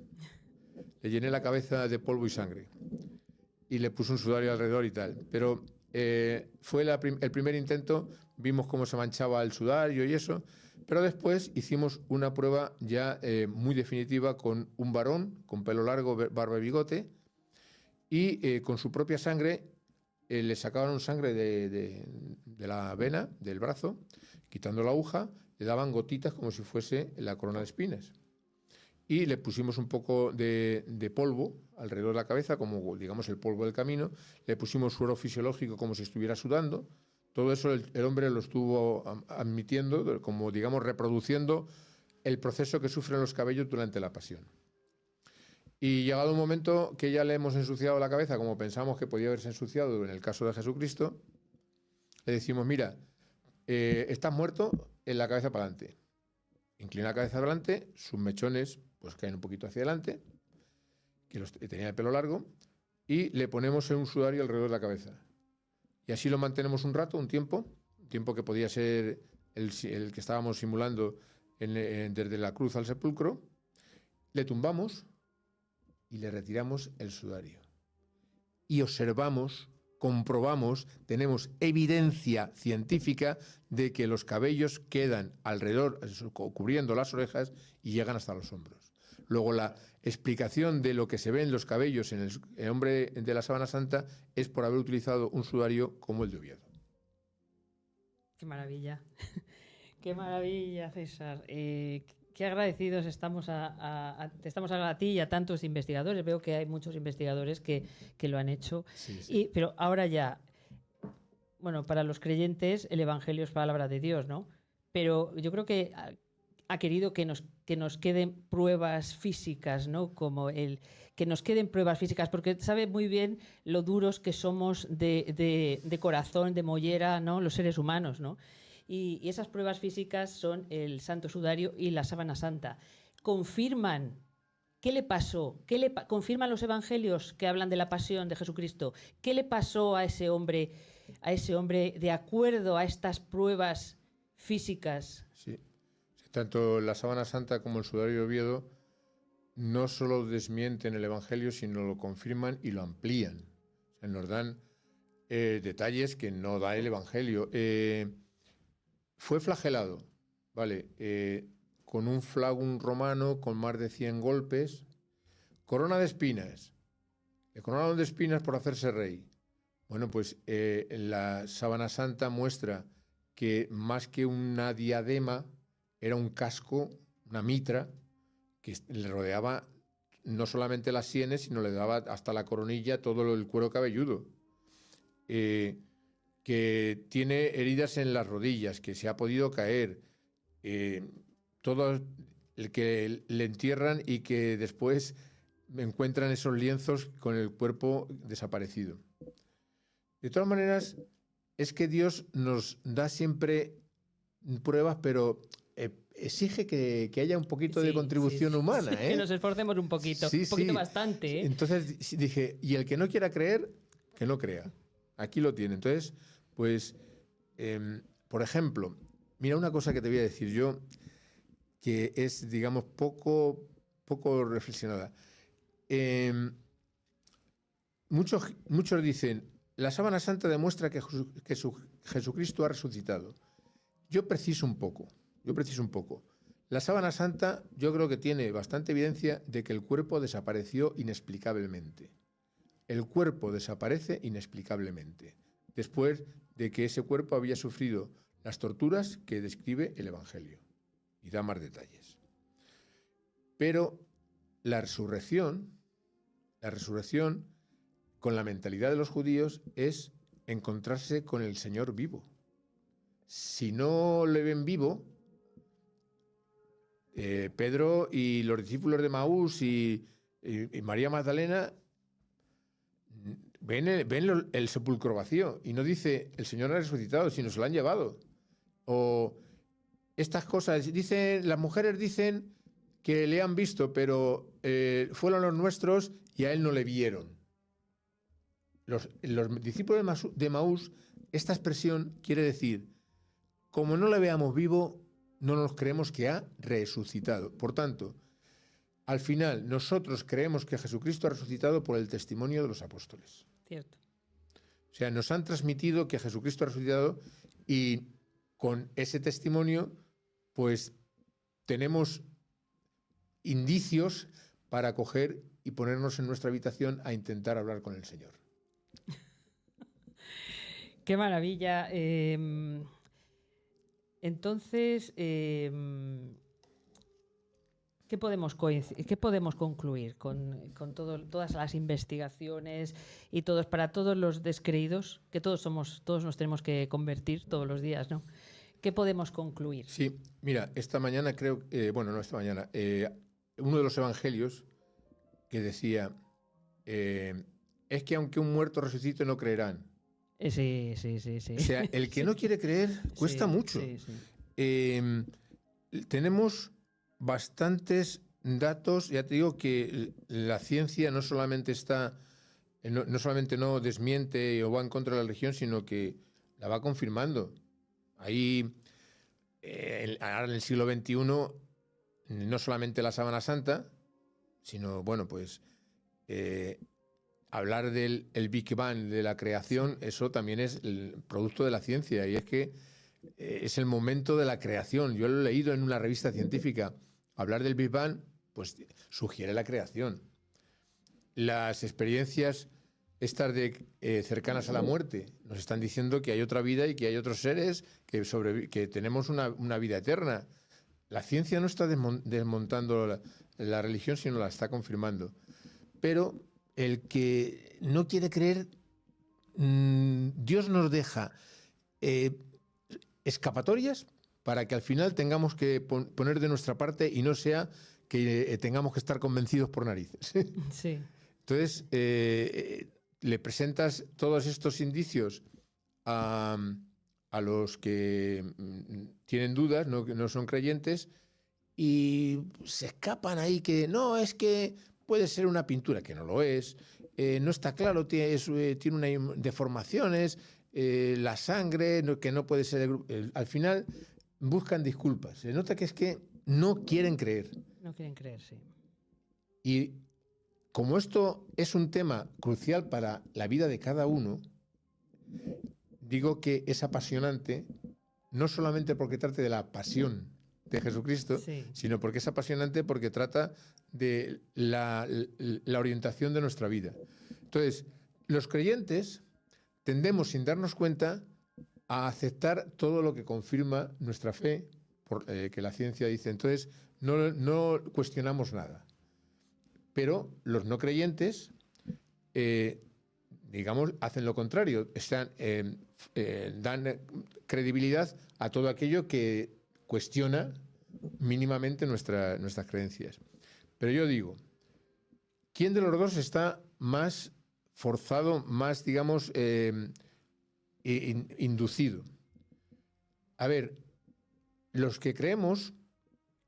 Le llené la cabeza de polvo y sangre y le puse un sudario alrededor y tal. Pero fue el primer intento, vimos cómo se manchaba el sudario y eso, pero después hicimos una prueba ya muy definitiva con un varón con pelo largo, barba y bigote, y con su propia sangre le sacaban sangre de la vena, del brazo, quitando la aguja, le daban gotitas como si fuese la corona de espinas. Y le pusimos un poco de polvo alrededor de la cabeza, como digamos el polvo del camino, le pusimos suero fisiológico como si estuviera sudando. Todo eso el hombre lo estuvo admitiendo, como digamos reproduciendo el proceso que sufren los cabellos durante la pasión. Y llegado un momento que ya le hemos ensuciado la cabeza, como pensamos que podía haberse ensuciado en el caso de Jesucristo, le decimos, mira, estás muerto, en la cabeza para adelante. Inclina la cabeza adelante, sus mechones pues caen un poquito hacia adelante, que tenía el pelo largo, y le ponemos un sudario alrededor de la cabeza. Y así lo mantenemos un rato, un tiempo que podía ser el que estábamos simulando desde la cruz al sepulcro. Le tumbamos y le retiramos el sudario. Y observamos, comprobamos, tenemos evidencia científica de que los cabellos quedan alrededor, cubriendo las orejas y llegan hasta los hombros. Luego la explicación de lo que se ve en los cabellos en el hombre de la Sábana Santa es por haber utilizado un sudario como el de Oviedo. Qué maravilla. Qué maravilla, César. Qué agradecidos estamos te estamos a ti y a tantos investigadores. Veo que hay muchos investigadores que lo han hecho. Sí. Pero ahora ya, bueno, para los creyentes el Evangelio es palabra de Dios, ¿no? Pero yo creo que ha querido que nos queden pruebas físicas, ¿no? Como que nos queden pruebas físicas, porque sabe muy bien lo duros que somos de corazón, de mollera, ¿no? Los seres humanos, ¿no? Y esas pruebas físicas son el Santo Sudario y la Sábana Santa. Confirman qué le pasó, confirman los evangelios que hablan de la pasión de Jesucristo. ¿Qué le pasó a ese hombre de acuerdo a estas pruebas físicas? Sí. Tanto la Sábana Santa como el Sudario de Oviedo no solo desmienten el evangelio, sino lo confirman y lo amplían. O sea, nos dan detalles que no da el evangelio. Fue flagelado, ¿vale? Con un flagum romano con más de 100 golpes. Corona de espinas. Le coronaron de espinas por hacerse rey. Bueno, pues la Sábana Santa muestra que más que una diadema, era un casco, una mitra, que le rodeaba no solamente las sienes, sino le daba hasta la coronilla todo el cuero cabelludo. Que tiene heridas en las rodillas, que se ha podido caer, todo el que le entierran y que después encuentran esos lienzos con el cuerpo desaparecido. De todas maneras, es que Dios nos da siempre pruebas, pero exige que haya un poquito de contribución humana. Sí, que nos esforcemos un poquito, bastante. Entonces dije, y el que no quiera creer, que no crea. Aquí lo tiene. Entonces, pues, por ejemplo, mira una cosa que te voy a decir yo, que es, digamos, poco reflexionada. Muchos dicen, la Sábana Santa demuestra que Jesucristo ha resucitado. Yo preciso un poco. La sábana santa yo creo que tiene bastante evidencia de que el cuerpo desapareció inexplicablemente. El cuerpo desaparece inexplicablemente, después de que ese cuerpo había sufrido las torturas que describe el Evangelio, y da más detalles. Pero la resurrección, con la mentalidad de los judíos, es encontrarse con el Señor vivo. Si no le ven vivo, Pedro y los discípulos de Maús y María Magdalena ven el sepulcro vacío y no dice el Señor ha resucitado, sino se lo han llevado. O estas cosas, las mujeres dicen que le han visto, pero fueron los nuestros y a él no le vieron. Los discípulos de Maús, esta expresión quiere decir, como no le veamos vivo, no nos creemos que ha resucitado. Por tanto, al final, nosotros creemos que Jesucristo ha resucitado por el testimonio de los apóstoles. Cierto. O sea, nos han transmitido que Jesucristo ha resucitado y con ese testimonio, pues tenemos indicios para coger y ponernos en nuestra habitación a intentar hablar con el Señor. Qué maravilla. Entonces, ¿qué podemos concluir con todas las investigaciones y para todos los descreídos, que todos nos tenemos que convertir todos los días, ¿no? ¿Qué podemos concluir? Sí, mira, esta mañana uno de los evangelios que decía, es que aunque un muerto resucite no creerán. Sí. O sea, el que no quiere creer cuesta mucho. Sí. Tenemos bastantes datos, ya te digo que la ciencia no solamente no desmiente o va en contra de la religión, sino que la va confirmando. Ahí, ahora en el siglo XXI, no solamente la sábana santa, sino, bueno, pues hablar del Big Bang, de la creación, eso también es el producto de la ciencia, y es que es el momento de la creación. Yo lo he leído en una revista científica. Hablar del Big Bang, pues sugiere la creación. Las experiencias estas cercanas a la muerte nos están diciendo que hay otra vida y que hay otros seres que tenemos una vida eterna. La ciencia no está desmontando la religión, sino la está confirmando. Pero el que no quiere creer, Dios nos deja escapatorias para que al final tengamos que poner de nuestra parte y no sea que tengamos que estar convencidos por narices. Sí. Entonces, le presentas todos estos indicios a los que tienen dudas, no son creyentes, y se escapan ahí que no, es que puede ser una pintura, que no lo es, no está claro, tiene unas deformaciones, la sangre, que no puede ser... al final buscan disculpas. Se nota que es que no quieren creer. No quieren creer, sí. Y como esto es un tema crucial para la vida de cada uno, digo que es apasionante, no solamente porque trate de la pasión de Jesucristo, sí, sino porque es apasionante porque trata de la orientación de nuestra vida. Entonces, los creyentes tendemos, sin darnos cuenta, a aceptar todo lo que confirma nuestra fe, que la ciencia dice. Entonces, no cuestionamos nada. Pero los no creyentes, digamos, hacen lo contrario. Dan credibilidad a todo aquello que cuestiona mínimamente nuestras creencias. Pero yo digo, ¿quién de los dos está más forzado, más, digamos, inducido? A ver, los que creemos,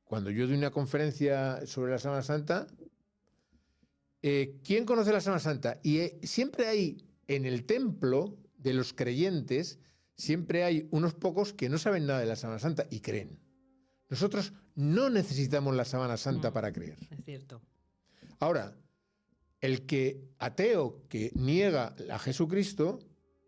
cuando yo doy una conferencia sobre la Sábana Santa, ¿quién conoce la Sábana Santa? Y siempre hay en el templo de los creyentes, siempre hay unos pocos que no saben nada de la Sábana Santa y creen. Nosotros no necesitamos la Sábana Santa para creer. Es cierto. Ahora, el ateo que niega a Jesucristo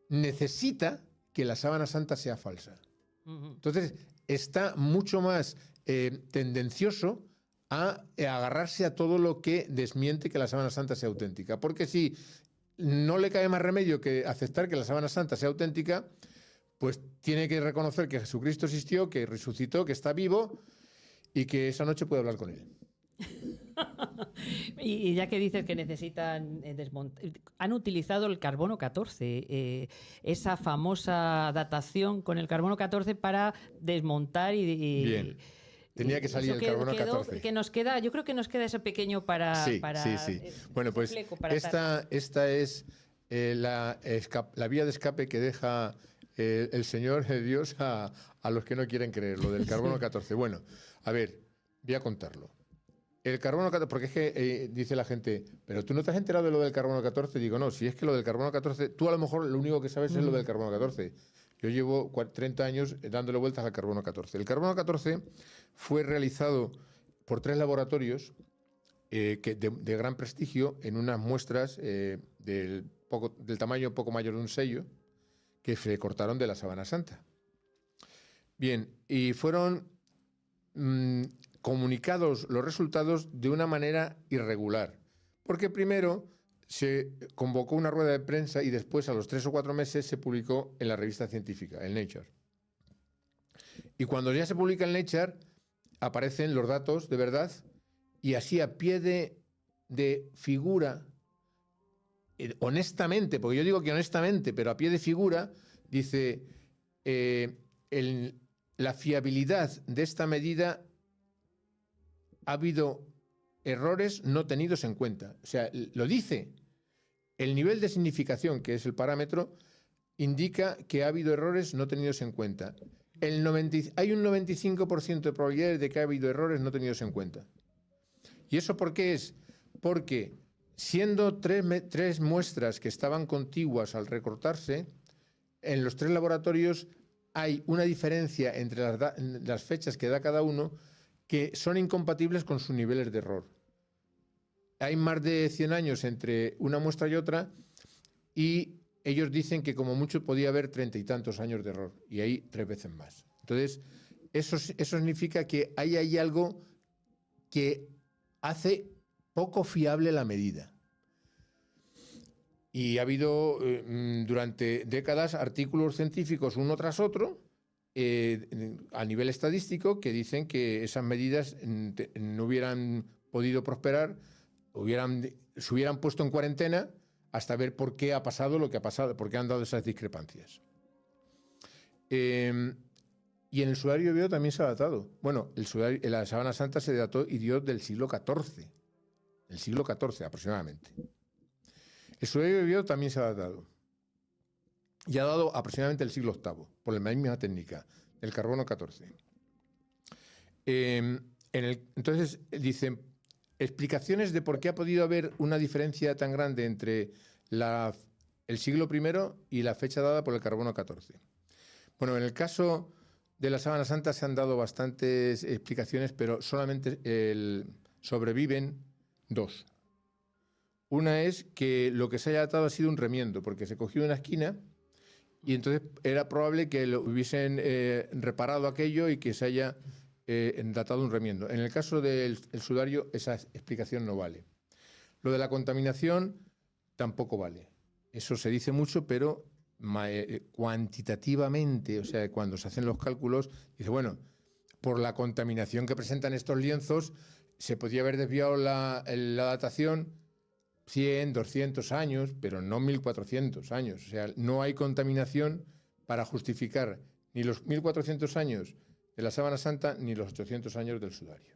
necesita que la Sábana Santa sea falsa. Entonces, está mucho más tendencioso a agarrarse a todo lo que desmiente que la Sábana Santa sea auténtica. Porque si no le cae más remedio que aceptar que la Sábana Santa sea auténtica, pues tiene que reconocer que Jesucristo existió, que resucitó, que está vivo y que esa noche puede hablar con él. Y ya que dices que necesitan desmontar, han utilizado el carbono 14, esa famosa datación con el carbono 14 para desmontar y Bien. Tenía que salir el carbono 14. Que nos queda, yo creo que nos queda ese pequeño para... Sí. Bueno, pues esta es la vía de escape que deja el Señor Dios a los que no quieren creer, lo del carbono 14. Bueno, a ver, voy a contarlo. El carbono 14, porque es que dice la gente, pero tú no te has enterado de lo del carbono 14. Digo, no, si es que lo del carbono 14, tú a lo mejor lo único que sabes es lo del carbono 14. Yo llevo 30 años dándole vueltas al carbono 14. El carbono 14 fue realizado por 3 laboratorios de gran prestigio en unas muestras del tamaño poco mayor de un sello que se cortaron de la Sábana Santa. Bien, y fueron comunicados los resultados de una manera irregular, porque primero se convocó una rueda de prensa y después, a los 3 o 4 meses, se publicó en la revista científica, el Nature. Y cuando ya se publica en Nature, aparecen los datos de verdad y así a pie de figura, honestamente, porque yo digo que honestamente, pero a pie de figura, dice, la fiabilidad de esta medida ha habido errores no tenidos en cuenta. O sea, lo dice. El nivel de significación, que es el parámetro, indica que ha habido errores no tenidos en cuenta. Hay un 95% de probabilidades de que ha habido errores no tenidos en cuenta. ¿Y eso por qué es? Porque siendo 3 muestras que estaban contiguas al recortarse, en los 3 laboratorios hay una diferencia entre las fechas que da cada uno que son incompatibles con sus niveles de error. Hay más de 100 años entre una muestra y otra y ellos dicen que como mucho podía haber 30 y tantos años de error y hay 3 veces más. Entonces, eso significa que hay algo que hace poco fiable la medida. Y ha habido durante décadas artículos científicos uno tras otro a nivel estadístico que dicen que esas medidas no hubieran podido prosperar, se hubieran puesto en cuarentena hasta ver por qué ha pasado lo que ha pasado, por qué han dado esas discrepancias. Y en el sudario de Oviedo también se ha datado. Bueno, en la Sábana Santa se dató y dio del siglo XIV. El siglo XIV aproximadamente. El sudario de Oviedo también se ha datado. Y ha dado aproximadamente el siglo VIII, por la misma técnica, el carbono 14. Entonces, dicen, explicaciones de por qué ha podido haber una diferencia tan grande entre el siglo I y la fecha dada por el carbono 14. Bueno, en el caso de la Sábana Santa se han dado bastantes explicaciones, pero solamente sobreviven 2. Una es que lo que se haya datado ha sido un remiendo, porque se cogió una esquina y entonces era probable que lo hubiesen reparado aquello y que se haya datado un remiendo. En el caso del sudario, esa explicación no vale. Lo de la contaminación tampoco vale. Eso se dice mucho, pero cuantitativamente, o sea, cuando se hacen los cálculos, dice, bueno, por la contaminación que presentan estos lienzos, se podría haber desviado la datación 100, 200 años, pero no 1400 años. O sea, no hay contaminación para justificar ni los 1400 años de la Sábana Santa ni los 800 años del sudario.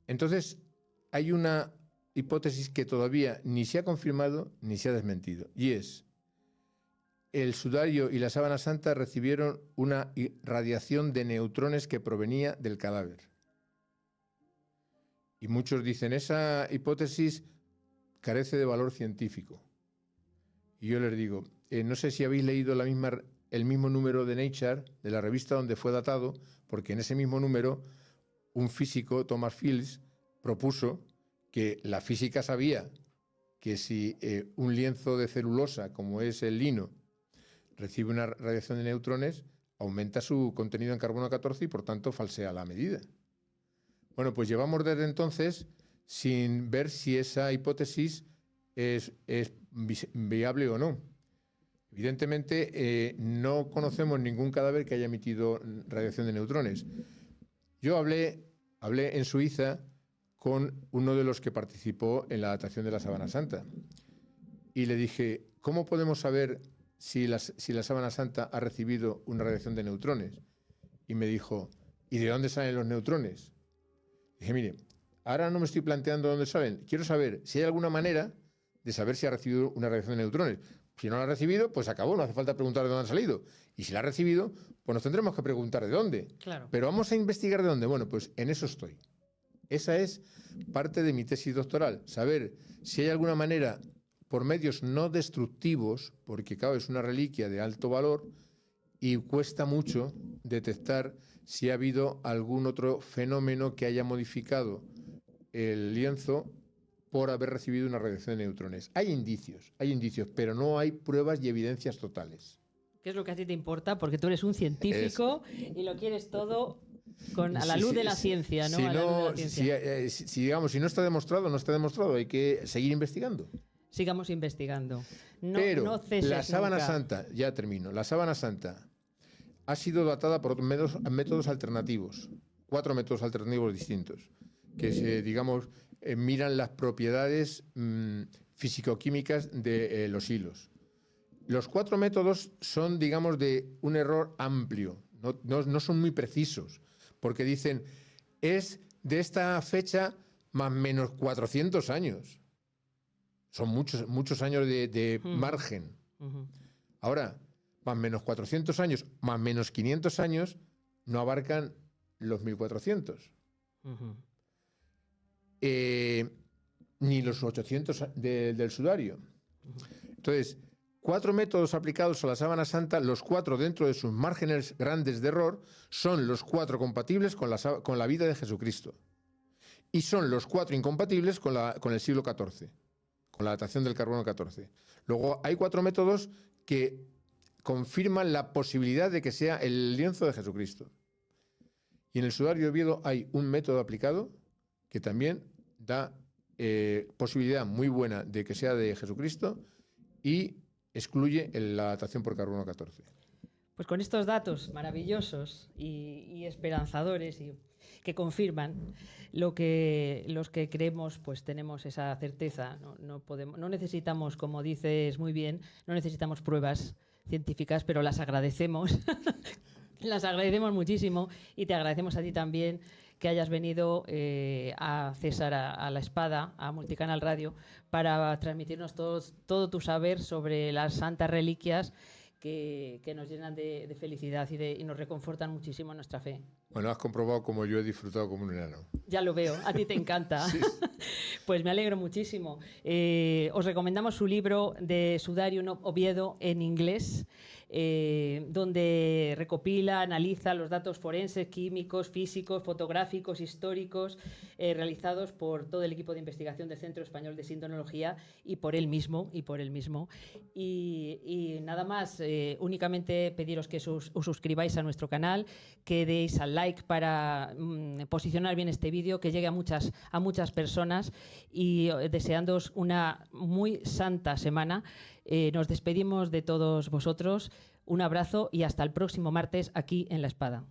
Entonces, hay una hipótesis que todavía ni se ha confirmado ni se ha desmentido, y es: el sudario y la Sábana Santa recibieron una radiación de neutrones que provenía del cadáver. Y muchos dicen, esa hipótesis carece de valor científico. Y yo les digo, no sé si habéis leído el mismo número de Nature, de la revista donde fue datado, porque en ese mismo número un físico, Thomas Fields, propuso que la física sabía que si un lienzo de celulosa, como es el lino, recibe una radiación de neutrones, aumenta su contenido en carbono 14 y por tanto falsea la medida. Bueno, pues llevamos desde entonces sin ver si esa hipótesis es viable o no. Evidentemente, no conocemos ningún cadáver que haya emitido radiación de neutrones. Yo hablé en Suiza con uno de los que participó en la datación de la Sábana Santa y le dije, ¿cómo podemos saber si la Sábana Santa ha recibido una radiación de neutrones? Y me dijo, ¿y de dónde salen los neutrones? Dije, mire, ahora no me estoy planteando dónde salen. Quiero saber si hay alguna manera de saber si ha recibido una radiación de neutrones. Si no la ha recibido, pues acabó, no hace falta preguntar de dónde han salido. Y si la ha recibido, pues nos tendremos que preguntar de dónde. Claro. Pero vamos a investigar de dónde. Bueno, pues en eso estoy. Esa es parte de mi tesis doctoral, saber si hay alguna manera, por medios no destructivos, porque claro, es una reliquia de alto valor y cuesta mucho detectar si ha habido algún otro fenómeno que haya modificado el lienzo por haber recibido una radiación de neutrones. Hay indicios, pero no hay pruebas y evidencias totales. ¿Qué es lo que a ti te importa? Porque tú eres un científico y lo quieres todo a la luz de la ciencia, ¿no? Si no está demostrado, hay que seguir investigando. Sigamos investigando. Pero no ceses la Sábana nunca. Santa, ya termino, la Sábana Santa ha sido datada por métodos alternativos, 4 métodos alternativos distintos, que miran las propiedades físico-químicas de los hilos. Los 4 métodos son, de un error amplio, no son muy precisos, porque dicen, es de esta fecha más menos 400 años. Son muchos años de margen. Ahora, más menos 400 años, más menos 500 años, no abarcan los 1400. Ni los 800 del sudario. Entonces, 4 métodos aplicados a la Sábana Santa, los 4 dentro de sus márgenes grandes de error, son los 4 compatibles con la vida de Jesucristo. Y son los 4 incompatibles con el siglo XIV, con la datación del carbono 14. Luego, hay 4 métodos que confirman la posibilidad de que sea el lienzo de Jesucristo. Y en el sudario de Oviedo hay un método aplicado que también da posibilidad muy buena de que sea de Jesucristo y excluye la datación por carbono 14. Pues con estos datos maravillosos y esperanzadores y que confirman los que creemos, pues tenemos esa certeza. No necesitamos, como dices muy bien, no necesitamos pruebas científicas, pero las agradecemos. Las agradecemos muchísimo y te agradecemos a ti también que hayas venido a César a La Espada, a Multicanal Radio, para transmitirnos todo tu saber sobre las santas reliquias que nos llenan de felicidad y nos reconfortan muchísimo en nuestra fe. Bueno, has comprobado como yo he disfrutado como un enano. Ya lo veo, a ti te encanta. Sí. Pues me alegro muchísimo. Os recomendamos su libro de Sudario Oviedo en inglés, donde recopila, analiza los datos forenses, químicos, físicos, fotográficos, históricos, realizados por todo el equipo de investigación del Centro Español de Sindonología y por él mismo. Y nada más, únicamente pediros que os suscribáis a nuestro canal, que deis al like para posicionar bien este vídeo, que llegue a muchas personas y deseándoos una muy santa semana. Nos despedimos de todos vosotros. Un abrazo y hasta el próximo martes aquí en La Espada.